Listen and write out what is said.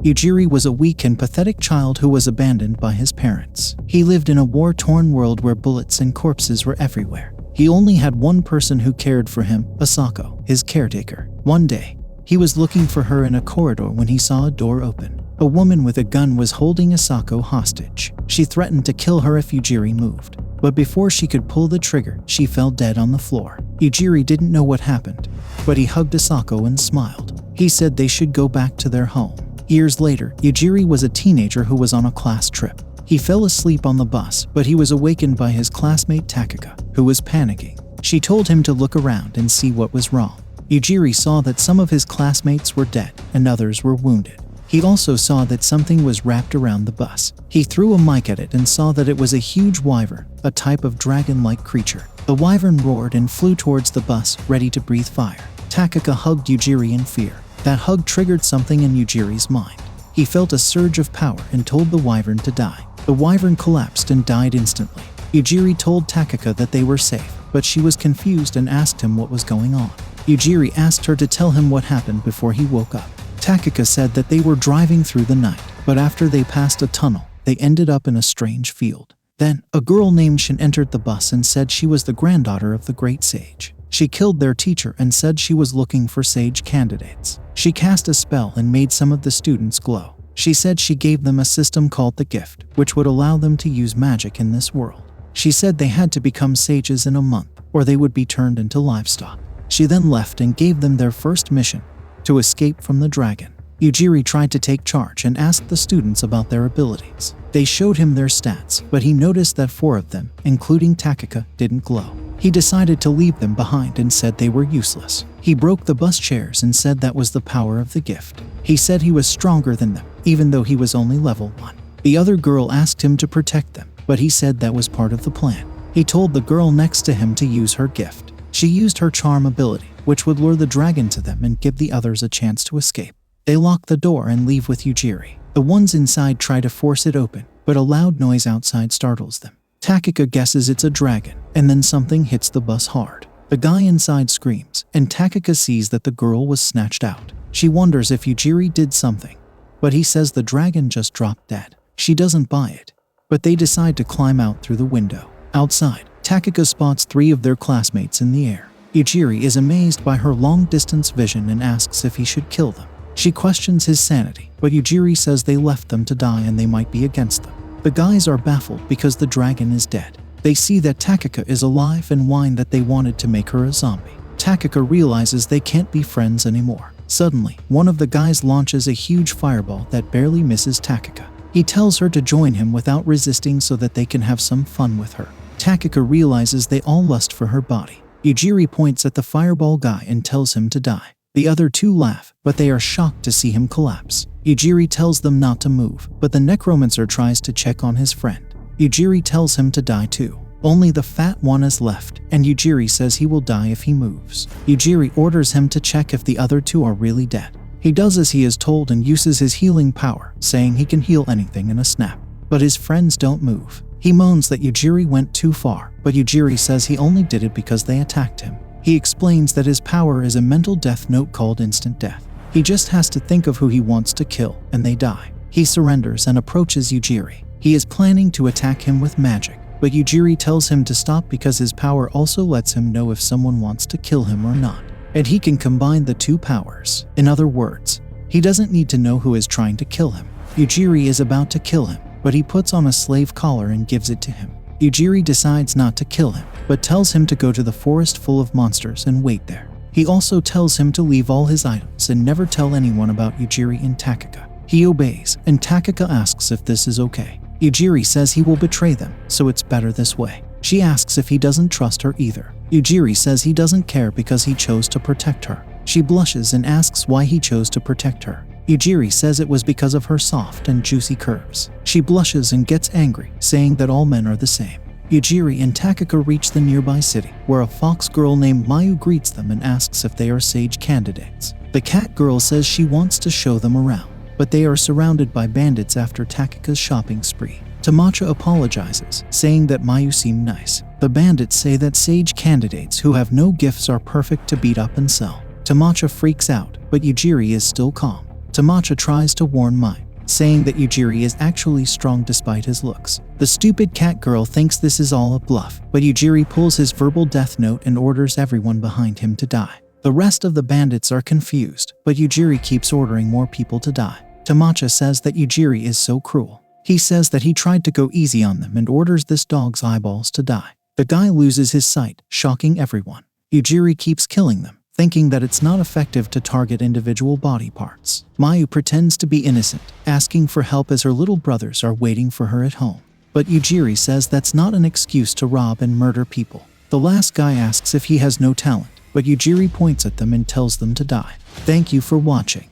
Yujiri was a weak and pathetic child who was abandoned by his parents. He lived in a war-torn world where bullets and corpses were everywhere. He only had one person who cared for him, Asako, his caretaker. One day, he was looking for her in a corridor when he saw a door open. A woman with a gun was holding Asako hostage. She threatened to kill her if Yujiri moved. But before she could pull the trigger, she fell dead on the floor. Yujiri didn't know what happened, but he hugged Asako and smiled. He said they should go back to their home. Years later, Yujiri was a teenager who was on a class trip. He fell asleep on the bus, but he was awakened by his classmate Takaka, who was panicking. She told him to look around and see what was wrong. Yujiri saw that some of his classmates were dead and others were wounded. He also saw that something was wrapped around the bus. He threw a mic at it and saw that it was a huge wyvern, a type of dragon-like creature. The wyvern roared and flew towards the bus, ready to breathe fire. Takaka hugged Yujiri in fear. That hug triggered something in Yujiri's mind. He felt a surge of power and told the wyvern to die. The wyvern collapsed and died instantly. Yujiri told Takaka that they were safe, but she was confused and asked him what was going on. Yujiri asked her to tell him what happened before he woke up. Takaka said that they were driving through the night, but after they passed a tunnel, they ended up in a strange field. Then, a girl named Shin entered the bus and said she was the granddaughter of the great sage. She killed their teacher and said she was looking for sage candidates. She cast a spell and made some of the students glow. She said she gave them a system called the gift, which would allow them to use magic in this world. She said they had to become sages in a month, or they would be turned into livestock. She then left and gave them their first mission, to escape from the dragon. Yujiri tried to take charge and asked the students about their abilities. They showed him their stats, but he noticed that 4 of them, including Takaka, didn't glow. He decided to leave them behind and said they were useless. He broke the bus chairs and said that was the power of the gift. He said he was stronger than them, even though he was only level 1. The other girl asked him to protect them, but he said that was part of the plan. He told the girl next to him to use her gift. She used her charm ability, which would lure the dragon to them and give the others a chance to escape. They lock the door and leave with Yujiri. The ones inside try to force it open, but a loud noise outside startles them. Takaka guesses it's a dragon, and then something hits the bus hard. The guy inside screams, and Takaka sees that the girl was snatched out. She wonders if Yujiri did something, but he says the dragon just dropped dead. She doesn't buy it, but they decide to climb out through the window. Outside, Takaka spots 3 of their classmates in the air. Yujiri is amazed by her long-distance vision and asks if he should kill them. She questions his sanity, but Yujiri says they left them to die and they might be against them. The guys are baffled because the dragon is dead. They see that Takaka is alive and whine that they wanted to make her a zombie. Takaka realizes they can't be friends anymore. Suddenly, one of the guys launches a huge fireball that barely misses Takaka. He tells her to join him without resisting so that they can have some fun with her. Takaka realizes they all lust for her body. Yujiri points at the fireball guy and tells him to die. The other 2 laugh, but they are shocked to see him collapse. Yujiri tells them not to move, but the necromancer tries to check on his friend. Yujiri tells him to die too. Only the fat one is left, and Yujiri says he will die if he moves. Yujiri orders him to check if the other 2 are really dead. He does as he is told and uses his healing power, saying he can heal anything in a snap. But his friends don't move. He moans that Yujiri went too far, but Yujiri says he only did it because they attacked him. He explains that his power is a mental death note called instant death. He just has to think of who he wants to kill, and they die. He surrenders and approaches Yujiri. He is planning to attack him with magic, but Yujiri tells him to stop because his power also lets him know if someone wants to kill him or not, and he can combine the 2 powers. In other words, he doesn't need to know who is trying to kill him. Yujiri is about to kill him, but he puts on a slave collar and gives it to him. Yujiri decides not to kill him, but tells him to go to the forest full of monsters and wait there. He also tells him to leave all his items and never tell anyone about Yujiri and Takaka. He obeys, and Takaka asks if this is okay. Yujiri says he will betray them, so it's better this way. She asks if he doesn't trust her either. Yujiri says he doesn't care because he chose to protect her. She blushes and asks why he chose to protect her. Yujiri says it was because of her soft and juicy curves. She blushes and gets angry, saying that all men are the same. Yujiri and Takaka reach the nearby city, where a fox girl named Mayu greets them and asks if they are sage candidates. The cat girl says she wants to show them around, but they are surrounded by bandits after Takaka's shopping spree. Tamacha apologizes, saying that Mayu seemed nice. The bandits say that sage candidates who have no gifts are perfect to beat up and sell. Tamacha freaks out, but Yujiri is still calm. Tamacha tries to warn Mai, saying that Yujiri is actually strong despite his looks. The stupid cat girl thinks this is all a bluff, but Yujiri pulls his verbal death note and orders everyone behind him to die. The rest of the bandits are confused, but Yujiri keeps ordering more people to die. Tamacha says that Yujiri is so cruel. He says that he tried to go easy on them and orders this dog's eyeballs to die. The guy loses his sight, shocking everyone. Yujiri keeps killing them, thinking that it's not effective to target individual body parts. Mayu pretends to be innocent, asking for help as her little brothers are waiting for her at home. But Yujiri says that's not an excuse to rob and murder people. The last guy asks if he has no talent, but Yujiri points at them and tells them to die. Thank you for watching.